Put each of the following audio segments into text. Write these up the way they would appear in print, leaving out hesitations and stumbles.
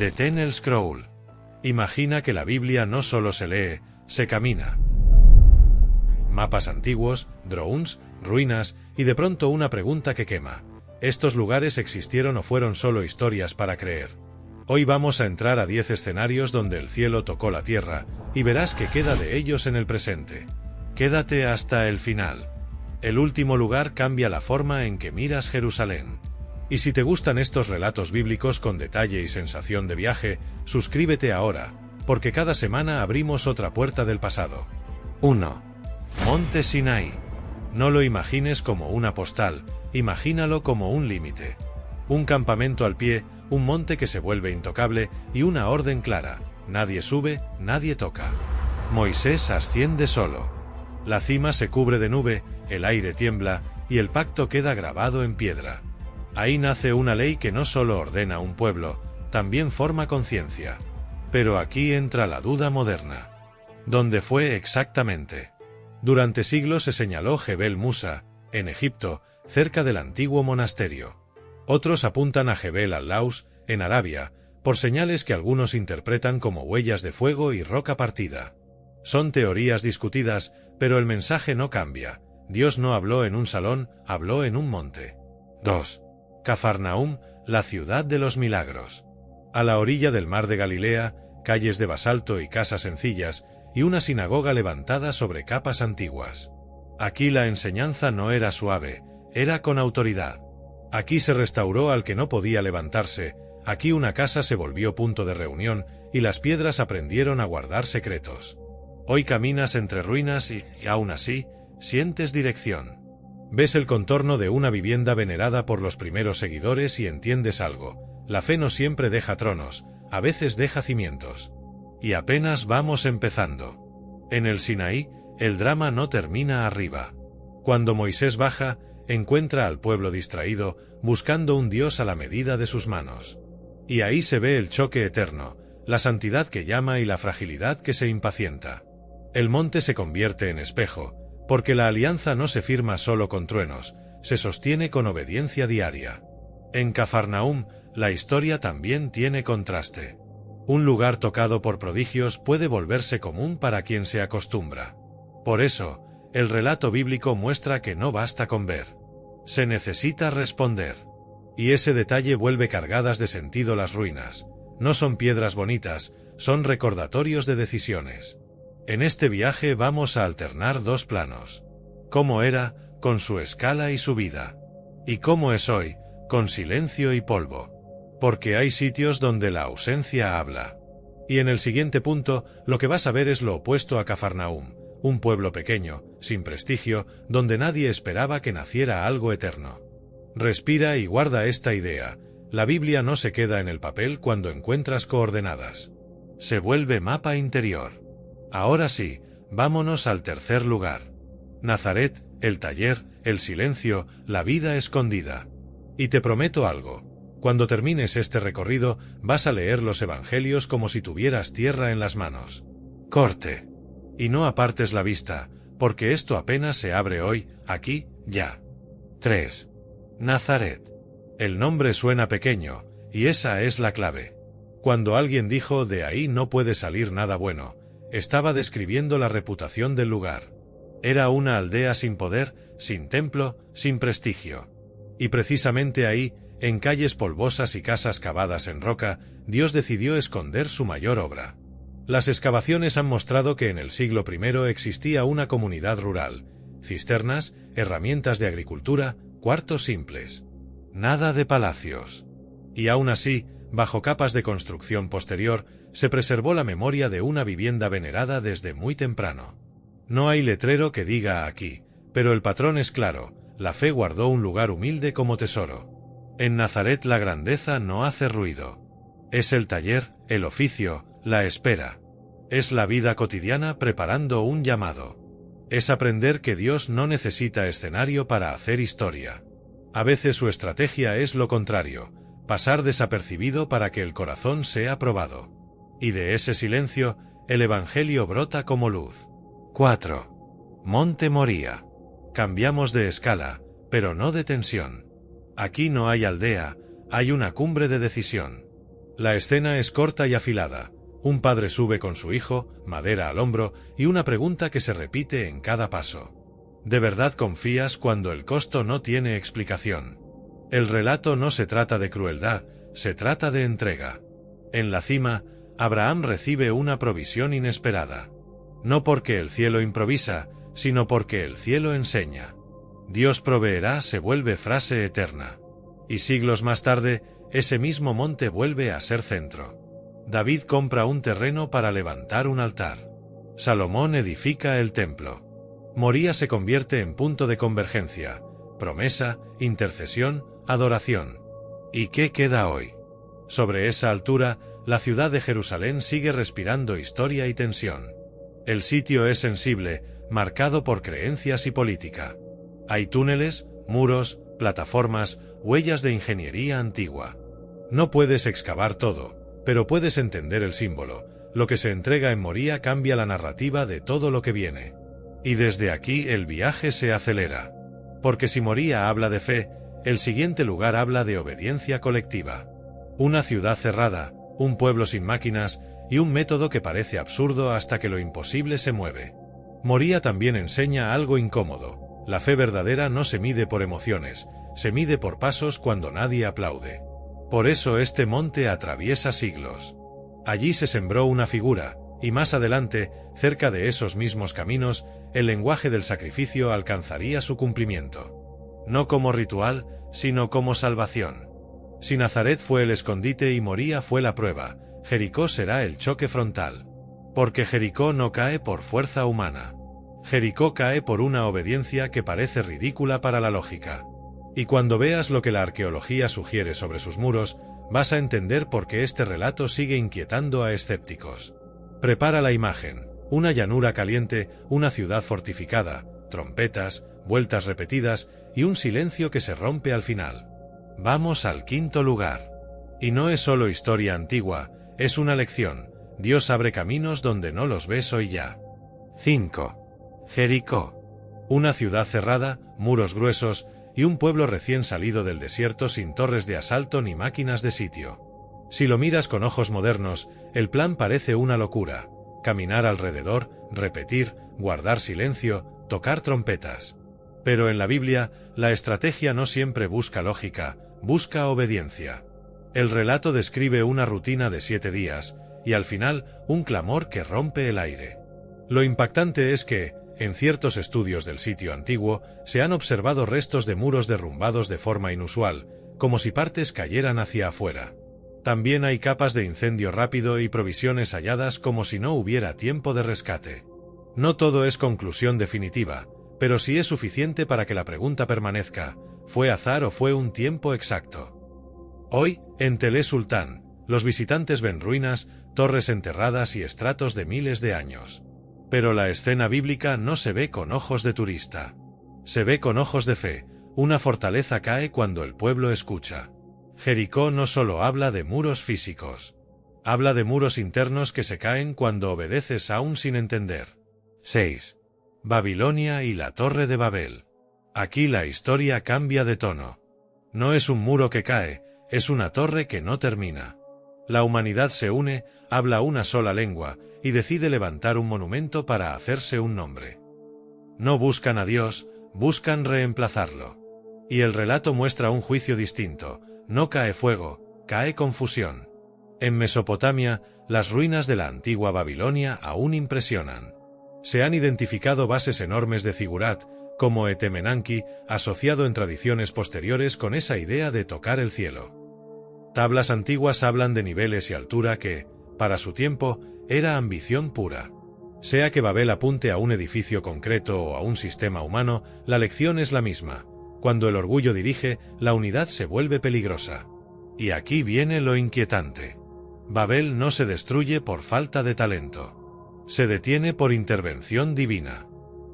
Detén el scroll. Imagina que la Biblia no solo se lee, se camina. Mapas antiguos, drones, ruinas y de pronto una pregunta que quema. ¿Estos lugares existieron o fueron solo historias para creer? Hoy vamos a entrar a 10 escenarios donde el cielo tocó la tierra y verás qué queda de ellos en el presente. Quédate hasta el final. El último lugar cambia la forma en que miras Jerusalén. Y si te gustan estos relatos bíblicos con detalle y sensación de viaje, suscríbete ahora, porque cada semana abrimos otra puerta del pasado. 1. Monte Sinaí. No lo imagines como una postal, imagínalo como un límite. Un campamento al pie, un monte que se vuelve intocable y una orden clara: nadie sube, nadie toca. Moisés asciende solo. La cima se cubre de nube, el aire tiembla y el pacto queda grabado en piedra. Ahí nace una ley que no solo ordena un pueblo, también forma conciencia. Pero aquí entra la duda moderna. ¿Dónde fue exactamente? Durante siglos se señaló Jebel Musa, en Egipto, cerca del antiguo monasterio. Otros apuntan a Jebel al-Laus, en Arabia, por señales que algunos interpretan como huellas de fuego y roca partida. Son teorías discutidas, pero el mensaje no cambia. Dios no habló en un salón, habló en un monte. 2. Cafarnaúm, la ciudad de los milagros. A la orilla del mar de Galilea, calles de basalto y casas sencillas, y una sinagoga levantada sobre capas antiguas. Aquí la enseñanza no era suave, era con autoridad. Aquí se restauró al que no podía levantarse, aquí una casa se volvió punto de reunión, y las piedras aprendieron a guardar secretos. Hoy caminas entre ruinas y aún así, sientes dirección. Ves el contorno de una vivienda venerada por los primeros seguidores y entiendes algo. La fe no siempre deja tronos, a veces deja cimientos. Y apenas vamos empezando. En el Sinaí, el drama no termina arriba. Cuando Moisés baja, encuentra al pueblo distraído, buscando un Dios a la medida de sus manos. Y ahí se ve el choque eterno, la santidad que llama y la fragilidad que se impacienta. El monte se convierte en espejo, porque la alianza no se firma solo con truenos, se sostiene con obediencia diaria. En Cafarnaúm, la historia también tiene contraste. Un lugar tocado por prodigios puede volverse común para quien se acostumbra. Por eso, el relato bíblico muestra que no basta con ver. Se necesita responder. Y ese detalle vuelve cargadas de sentido las ruinas. No son piedras bonitas, son recordatorios de decisiones. En este viaje vamos a alternar dos planos. Cómo era, con su escala y su vida. Y cómo es hoy, con silencio y polvo. Porque hay sitios donde la ausencia habla. Y en el siguiente punto, lo que vas a ver es lo opuesto a Cafarnaúm, un pueblo pequeño, sin prestigio, donde nadie esperaba que naciera algo eterno. Respira y guarda esta idea: la Biblia no se queda en el papel cuando encuentras coordenadas. Se vuelve mapa interior. Ahora sí, vámonos al tercer lugar. Nazaret, el taller, el silencio, la vida escondida. Y te prometo algo. Cuando termines este recorrido, vas a leer los evangelios como si tuvieras tierra en las manos. Corte. Y no apartes la vista, porque esto apenas se abre hoy, aquí, ya. 3. Nazaret. El nombre suena pequeño, y esa es la clave. Cuando alguien dijo "de ahí no puede salir nada bueno", estaba describiendo la reputación del lugar. Era una aldea sin poder, sin templo, sin prestigio. Y precisamente ahí, en calles polvosas y casas cavadas en roca, Dios decidió esconder su mayor obra. Las excavaciones han mostrado que en el siglo I existía una comunidad rural, cisternas, herramientas de agricultura, cuartos simples. Nada de palacios. Y aún así, bajo capas de construcción posterior, se preservó la memoria de una vivienda venerada desde muy temprano. No hay letrero que diga "aquí", pero el patrón es claro: la fe guardó un lugar humilde como tesoro. En Nazaret la grandeza no hace ruido. Es el taller, el oficio, la espera. Es la vida cotidiana preparando un llamado. Es aprender que Dios no necesita escenario para hacer historia. A veces su estrategia es lo contrario: pasar desapercibido para que el corazón sea probado. Y de ese silencio, el Evangelio brota como luz. 4. Monte Moría. Cambiamos de escala, pero no de tensión. Aquí no hay aldea, hay una cumbre de decisión. La escena es corta y afilada. Un padre sube con su hijo, madera al hombro, y una pregunta que se repite en cada paso. ¿De verdad confías cuando el costo no tiene explicación? El relato no se trata de crueldad, se trata de entrega. En la cima, Abraham recibe una provisión inesperada. No porque el cielo improvisa, sino porque el cielo enseña. Dios proveerá se vuelve frase eterna. Y siglos más tarde, ese mismo monte vuelve a ser centro. David compra un terreno para levantar un altar. Salomón edifica el templo. Moría se convierte en punto de convergencia, promesa, intercesión, adoración. ¿Y qué queda hoy? Sobre esa altura, la ciudad de Jerusalén sigue respirando historia y tensión. El sitio es sensible, marcado por creencias y política. Hay túneles, muros, plataformas, huellas de ingeniería antigua. No puedes excavar todo, pero puedes entender el símbolo. Lo que se entrega en Moría cambia la narrativa de todo lo que viene. Y desde aquí el viaje se acelera. Porque si Moría habla de fe, el siguiente lugar habla de obediencia colectiva. Una ciudad cerrada, un pueblo sin máquinas y un método que parece absurdo hasta que lo imposible se mueve. Moría también enseña algo incómodo. La fe verdadera no se mide por emociones, se mide por pasos cuando nadie aplaude. Por eso este monte atraviesa siglos. Allí se sembró una figura, y más adelante, cerca de esos mismos caminos, el lenguaje del sacrificio alcanzaría su cumplimiento. No como ritual, sino como salvación. Si Nazaret fue el escondite y Moría fue la prueba, Jericó será el choque frontal. Porque Jericó no cae por fuerza humana. Jericó cae por una obediencia que parece ridícula para la lógica. Y cuando veas lo que la arqueología sugiere sobre sus muros, vas a entender por qué este relato sigue inquietando a escépticos. Prepara la imagen: una llanura caliente, una ciudad fortificada, trompetas, vueltas repetidas y un silencio que se rompe al final. Vamos al quinto lugar. Y no es solo historia antigua, es una lección. Dios abre caminos donde no los ves hoy ya. 5. Jericó. Una ciudad cerrada, muros gruesos y un pueblo recién salido del desierto sin torres de asalto ni máquinas de sitio. Si lo miras con ojos modernos, el plan parece una locura. Caminar alrededor, repetir, guardar silencio, tocar trompetas. Pero en la Biblia, la estrategia no siempre busca lógica, busca obediencia. El relato describe una rutina de 7 días, y al final, un clamor que rompe el aire. Lo impactante es que, en ciertos estudios del sitio antiguo, se han observado restos de muros derrumbados de forma inusual, como si partes cayeran hacia afuera. También hay capas de incendio rápido y provisiones halladas como si no hubiera tiempo de rescate. No todo es conclusión definitiva, pero sí es suficiente para que la pregunta permanezca: ¿fue azar o fue un tiempo exacto? Hoy, en Telé Sultán, los visitantes ven ruinas, torres enterradas y estratos de miles de años. Pero la escena bíblica no se ve con ojos de turista. Se ve con ojos de fe. Una fortaleza cae cuando el pueblo escucha. Jericó no solo habla de muros físicos. Habla de muros internos que se caen cuando obedeces aún sin entender. 6. Babilonia y la Torre de Babel. Aquí la historia cambia de tono. No es un muro que cae, es una torre que no termina. La humanidad se une, habla una sola lengua, y decide levantar un monumento para hacerse un nombre. No buscan a Dios, buscan reemplazarlo. Y el relato muestra un juicio distinto: no cae fuego, cae confusión. En Mesopotamia, las ruinas de la antigua Babilonia aún impresionan. Se han identificado bases enormes de zigurat, como Etemenanki, asociado en tradiciones posteriores con esa idea de tocar el cielo. Tablas antiguas hablan de niveles y altura que, para su tiempo, era ambición pura. Sea que Babel apunte a un edificio concreto o a un sistema humano, la lección es la misma. Cuando el orgullo dirige, la unidad se vuelve peligrosa. Y aquí viene lo inquietante. Babel no se destruye por falta de talento. Se detiene por intervención divina.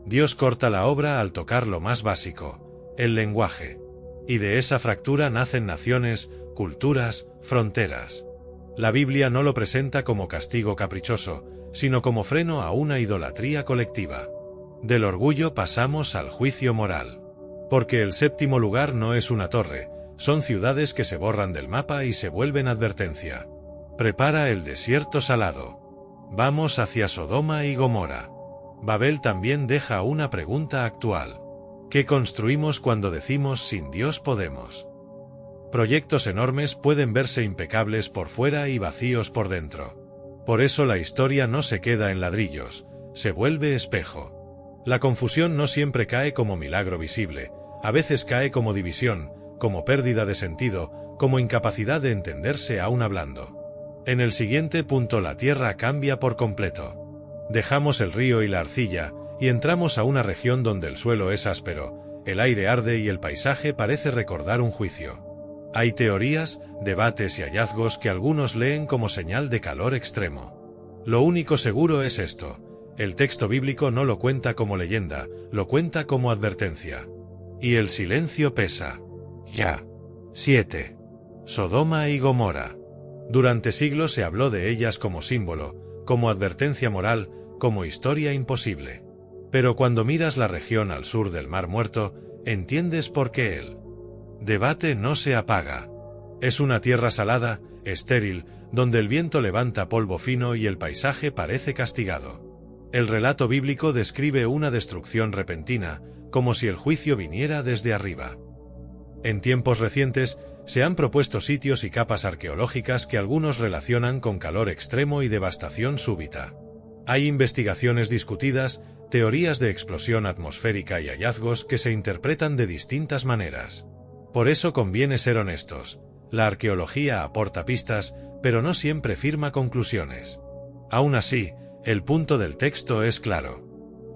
Dios corta la obra al tocar lo más básico, el lenguaje. Y de esa fractura nacen naciones, culturas, fronteras. La Biblia no lo presenta como castigo caprichoso, sino como freno a una idolatría colectiva. Del orgullo pasamos al juicio moral. Porque el séptimo lugar no es una torre, son ciudades que se borran del mapa y se vuelven advertencia. Prepara el desierto salado. Vamos hacia Sodoma y Gomorra. Babel también deja una pregunta actual. ¿Qué construimos cuando decimos sin Dios podemos? Proyectos enormes pueden verse impecables por fuera y vacíos por dentro. Por eso la historia no se queda en ladrillos, se vuelve espejo. La confusión no siempre cae como milagro visible, a veces cae como división, como pérdida de sentido, como incapacidad de entenderse aún hablando. En el siguiente punto la tierra cambia por completo. Dejamos el río y la arcilla, y entramos a una región donde el suelo es áspero, el aire arde y el paisaje parece recordar un juicio. Hay teorías, debates y hallazgos que algunos leen como señal de calor extremo. Lo único seguro es esto: el texto bíblico no lo cuenta como leyenda, lo cuenta como advertencia. Y el silencio pesa. Ya. 7. Sodoma y Gomorra. Durante siglos se habló de ellas como símbolo, como advertencia moral, como historia imposible. Pero cuando miras la región al sur del Mar Muerto, entiendes por qué el debate no se apaga. Es una tierra salada, estéril, donde el viento levanta polvo fino y el paisaje parece castigado. El relato bíblico describe una destrucción repentina, como si el juicio viniera desde arriba. En tiempos recientes, se han propuesto sitios y capas arqueológicas que algunos relacionan con calor extremo y devastación súbita. Hay investigaciones discutidas, teorías de explosión atmosférica y hallazgos que se interpretan de distintas maneras. Por eso conviene ser honestos. La arqueología aporta pistas, pero no siempre firma conclusiones. Aún así, el punto del texto es claro.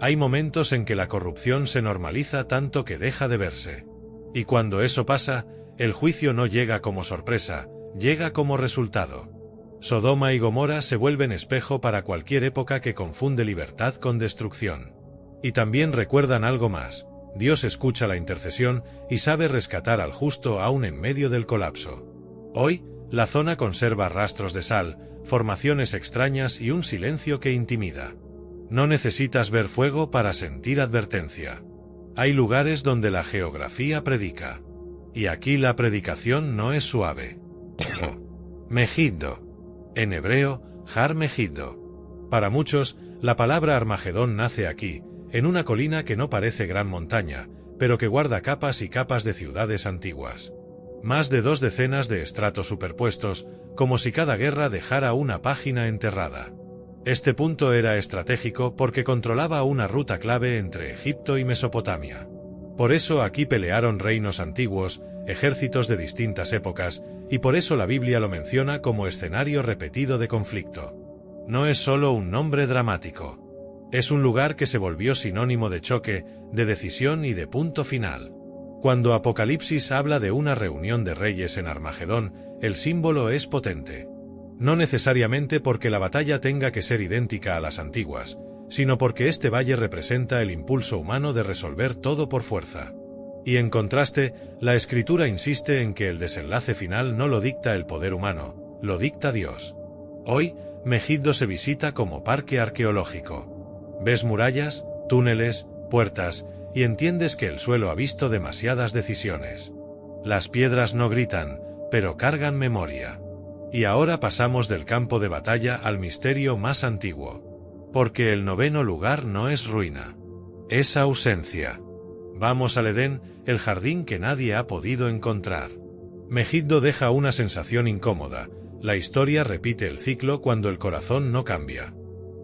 Hay momentos en que la corrupción se normaliza tanto que deja de verse. Y cuando eso pasa, el juicio no llega como sorpresa, llega como resultado. Sodoma y Gomorra se vuelven espejo para cualquier época que confunde libertad con destrucción. Y también recuerdan algo más: Dios escucha la intercesión y sabe rescatar al justo aún en medio del colapso. Hoy, la zona conserva rastros de sal, formaciones extrañas y un silencio que intimida. No necesitas ver fuego para sentir advertencia. Hay lugares donde la geografía predica. Y aquí la predicación no es suave. Megiddo. En hebreo, Har Megiddo. Para muchos, la palabra Armagedón nace aquí, en una colina que no parece gran montaña, pero que guarda capas y capas de ciudades antiguas. Más de 2 decenas de estratos superpuestos, como si cada guerra dejara una página enterrada. Este punto era estratégico porque controlaba una ruta clave entre Egipto y Mesopotamia. Por eso aquí pelearon reinos antiguos, ejércitos de distintas épocas, y por eso la Biblia lo menciona como escenario repetido de conflicto. No es solo un nombre dramático. Es un lugar que se volvió sinónimo de choque, de decisión y de punto final. Cuando Apocalipsis habla de una reunión de reyes en Armagedón, el símbolo es potente. No necesariamente porque la batalla tenga que ser idéntica a las antiguas, sino porque este valle representa el impulso humano de resolver todo por fuerza. Y en contraste, la Escritura insiste en que el desenlace final no lo dicta el poder humano, lo dicta Dios. Hoy, Megiddo se visita como parque arqueológico. Ves murallas, túneles, puertas, y entiendes que el suelo ha visto demasiadas decisiones. Las piedras no gritan, pero cargan memoria. Y ahora pasamos del campo de batalla al misterio más antiguo. Porque el 9º lugar no es ruina. Es ausencia. Vamos al Edén, el jardín que nadie ha podido encontrar. Megiddo deja una sensación incómoda. La historia repite el ciclo cuando el corazón no cambia.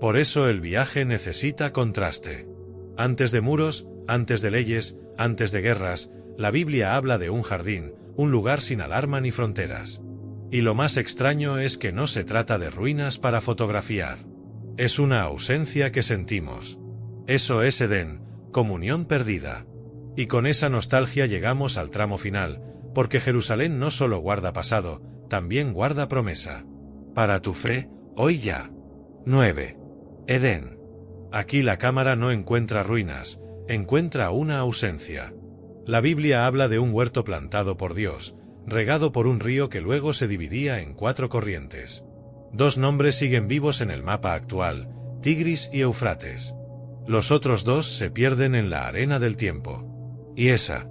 Por eso el viaje necesita contraste. Antes de muros, antes de leyes, antes de guerras, la Biblia habla de un jardín, un lugar sin alarma ni fronteras. Y lo más extraño es que no se trata de ruinas para fotografiar. Es una ausencia que sentimos. Eso es Edén, comunión perdida. Y con esa nostalgia llegamos al tramo final, porque Jerusalén no solo guarda pasado, también guarda promesa. Para tu fe, hoy ya. 9. Edén. Aquí la cámara no encuentra ruinas, encuentra una ausencia. La Biblia habla de un huerto plantado por Dios, regado por un río que luego se dividía en 4 corrientes. 2 nombres siguen vivos en el mapa actual, Tigris y Eufrates. Los otros 2 se pierden en la arena del tiempo. Y esa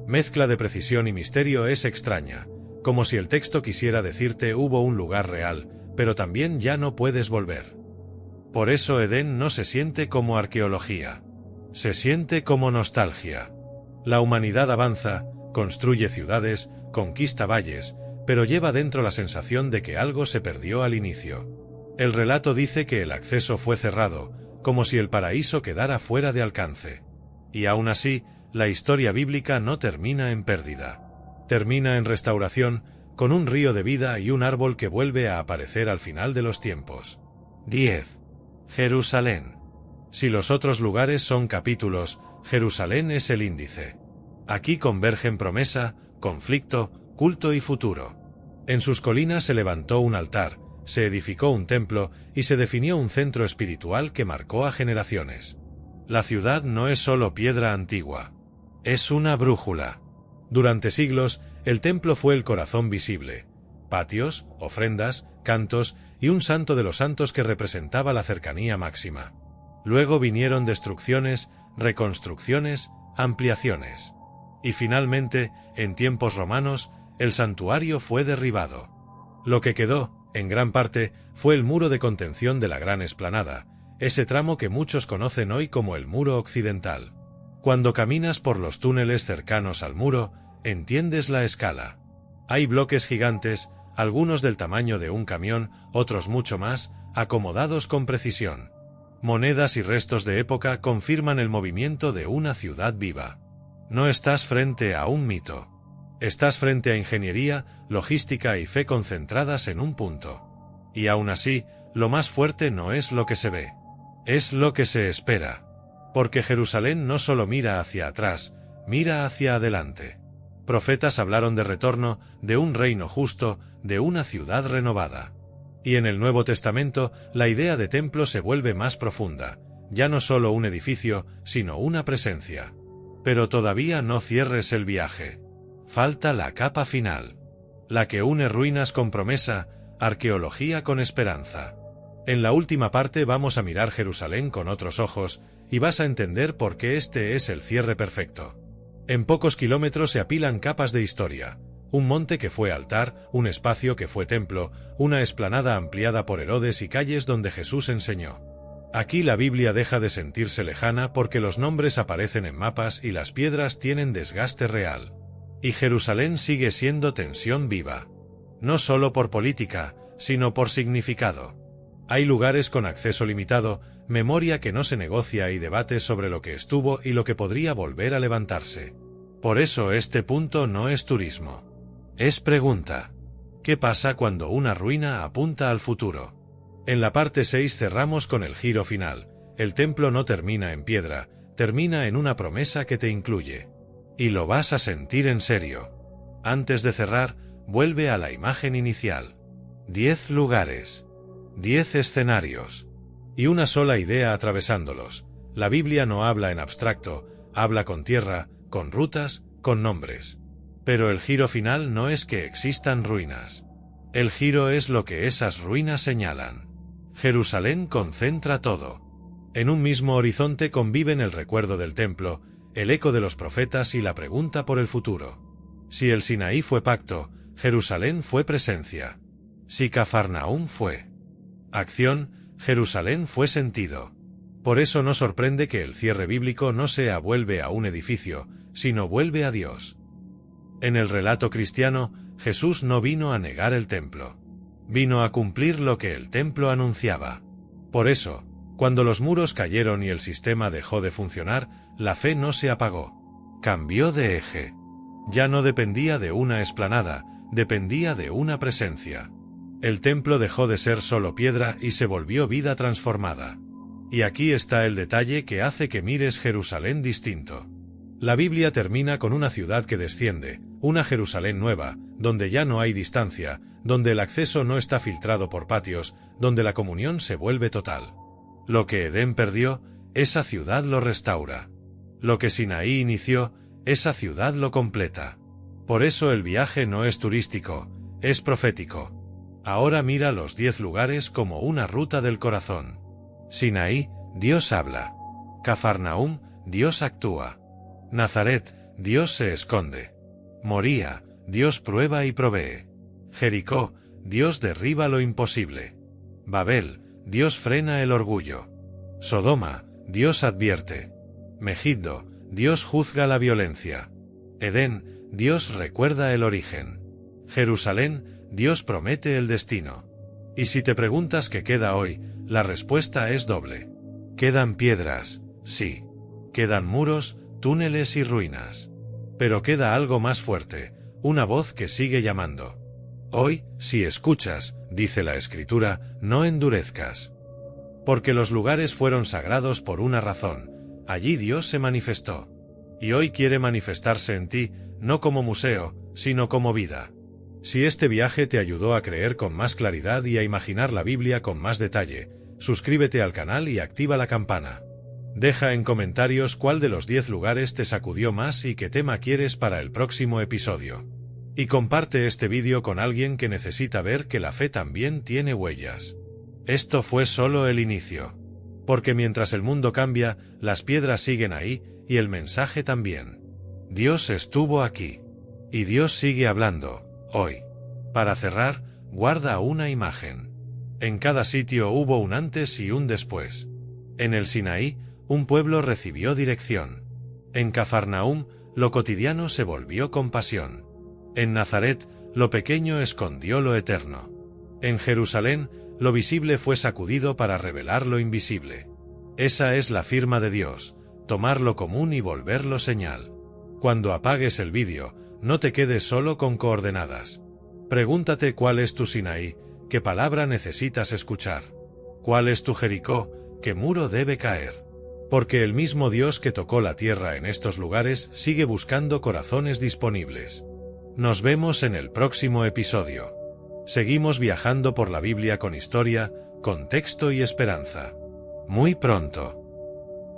mezcla de precisión y misterio es extraña, como si el texto quisiera decirte hubo un lugar real, pero también ya no puedes volver. Por eso Edén no se siente como arqueología. Se siente como nostalgia. La humanidad avanza, construye ciudades, conquista valles, pero lleva dentro la sensación de que algo se perdió al inicio. El relato dice que el acceso fue cerrado, como si el paraíso quedara fuera de alcance. Y aún así, la historia bíblica no termina en pérdida. Termina en restauración, con un río de vida y un árbol que vuelve a aparecer al final de los tiempos. 10. Jerusalén. Si los otros lugares son capítulos, Jerusalén es el índice. Aquí convergen promesa, conflicto, culto y futuro. En sus colinas se levantó un altar, se edificó un templo y se definió un centro espiritual que marcó a generaciones. La ciudad no es solo piedra antigua. Es una brújula. Durante siglos, el templo fue el corazón visible. Patios, ofrendas, cantos y un santo de los santos que representaba la cercanía máxima. Luego vinieron destrucciones, reconstrucciones, ampliaciones. Y finalmente, en tiempos romanos, el santuario fue derribado. Lo que quedó, en gran parte, fue el muro de contención de la Gran Explanada, ese tramo que muchos conocen hoy como el Muro Occidental. Cuando caminas por los túneles cercanos al muro, entiendes la escala. Hay bloques gigantes, algunos del tamaño de un camión, otros mucho más, acomodados con precisión. Monedas y restos de época confirman el movimiento de una ciudad viva. No estás frente a un mito. Estás frente a ingeniería, logística y fe concentradas en un punto. Y aún así, lo más fuerte no es lo que se ve. Es lo que se espera. Porque Jerusalén no solo mira hacia atrás, mira hacia adelante. Profetas hablaron de retorno, de un reino justo, de una ciudad renovada. Y en el Nuevo Testamento, la idea de templo se vuelve más profunda, ya no solo un edificio, sino una presencia. Pero todavía no cierres el viaje. Falta la capa final. La que une ruinas con promesa, arqueología con esperanza. En la última parte vamos a mirar Jerusalén con otros ojos, y vas a entender por qué este es el cierre perfecto. En pocos kilómetros se apilan capas de historia. Un monte que fue altar, un espacio que fue templo, una explanada ampliada por Herodes y calles donde Jesús enseñó. Aquí la Biblia deja de sentirse lejana porque los nombres aparecen en mapas y las piedras tienen desgaste real. Y Jerusalén sigue siendo tensión viva. No solo por política, sino por significado. Hay lugares con acceso limitado, memoria que no se negocia y debates sobre lo que estuvo y lo que podría volver a levantarse. Por eso este punto no es turismo. Es pregunta. ¿Qué pasa cuando una ruina apunta al futuro? En la parte 6 cerramos con el giro final. El templo no termina en piedra, termina en una promesa que te incluye. Y lo vas a sentir en serio. Antes de cerrar, vuelve a la imagen inicial. 10 lugares. 10 escenarios. Y una sola idea atravesándolos. La Biblia no habla en abstracto, habla con tierra, con rutas, con nombres. Pero el giro final no es que existan ruinas. El giro es lo que esas ruinas señalan. Jerusalén concentra todo. En un mismo horizonte conviven el recuerdo del templo, el eco de los profetas y la pregunta por el futuro. Si el Sinaí fue pacto, Jerusalén fue presencia. Si Cafarnaúm fue acción, Jerusalén fue sentido. Por eso no sorprende que el cierre bíblico no sea vuelve a un edificio, sino vuelve a Dios. En el relato cristiano, Jesús no vino a negar el templo. Vino a cumplir lo que el templo anunciaba. Por eso, cuando los muros cayeron y el sistema dejó de funcionar, la fe no se apagó. Cambió de eje. Ya no dependía de una explanada, dependía de una presencia. El templo dejó de ser solo piedra y se volvió vida transformada. Y aquí está el detalle que hace que mires Jerusalén distinto. La Biblia termina con una ciudad que desciende, una Jerusalén nueva, donde ya no hay distancia, donde el acceso no está filtrado por patios, donde la comunión se vuelve total. Lo que Edén perdió, esa ciudad lo restaura. Lo que Sinaí inició, esa ciudad lo completa. Por eso el viaje no es turístico, es profético. Ahora mira los 10 lugares como una ruta del corazón. Sinaí, Dios habla. Cafarnaúm, Dios actúa. Nazaret, Dios se esconde. Moría, Dios prueba y provee. Jericó, Dios derriba lo imposible. Babel, Dios frena el orgullo. Sodoma, Dios advierte. Megiddo, Dios juzga la violencia. Edén, Dios recuerda el origen. Jerusalén, Dios promete el destino. Y si te preguntas qué queda hoy, la respuesta es doble. Quedan piedras, sí. Quedan muros, túneles y ruinas. Pero queda algo más fuerte, una voz que sigue llamando. Hoy, si escuchas, dice la Escritura, no endurezcas. Porque los lugares fueron sagrados por una razón, allí Dios se manifestó. Y hoy quiere manifestarse en ti, no como museo, sino como vida. Si este viaje te ayudó a creer con más claridad y a imaginar la Biblia con más detalle, suscríbete al canal y activa la campana. Deja en comentarios cuál de los 10 lugares te sacudió más y qué tema quieres para el próximo episodio. Y comparte este vídeo con alguien que necesita ver que la fe también tiene huellas. Esto fue solo el inicio. Porque mientras el mundo cambia, las piedras siguen ahí, y el mensaje también. Dios estuvo aquí. Y Dios sigue hablando, hoy. Para cerrar, guarda una imagen. En cada sitio hubo un antes y un después. En el Sinaí, un pueblo recibió dirección. En Cafarnaúm, lo cotidiano se volvió compasión. En Nazaret, lo pequeño escondió lo eterno. En Jerusalén, lo visible fue sacudido para revelar lo invisible. Esa es la firma de Dios, tomar lo común y volverlo señal. Cuando apagues el vídeo, no te quedes solo con coordenadas. Pregúntate cuál es tu Sinaí, qué palabra necesitas escuchar. ¿Cuál es tu Jericó, qué muro debe caer? Porque el mismo Dios que tocó la tierra en estos lugares sigue buscando corazones disponibles. Nos vemos en el próximo episodio. Seguimos viajando por la Biblia con historia, contexto y esperanza. Muy pronto.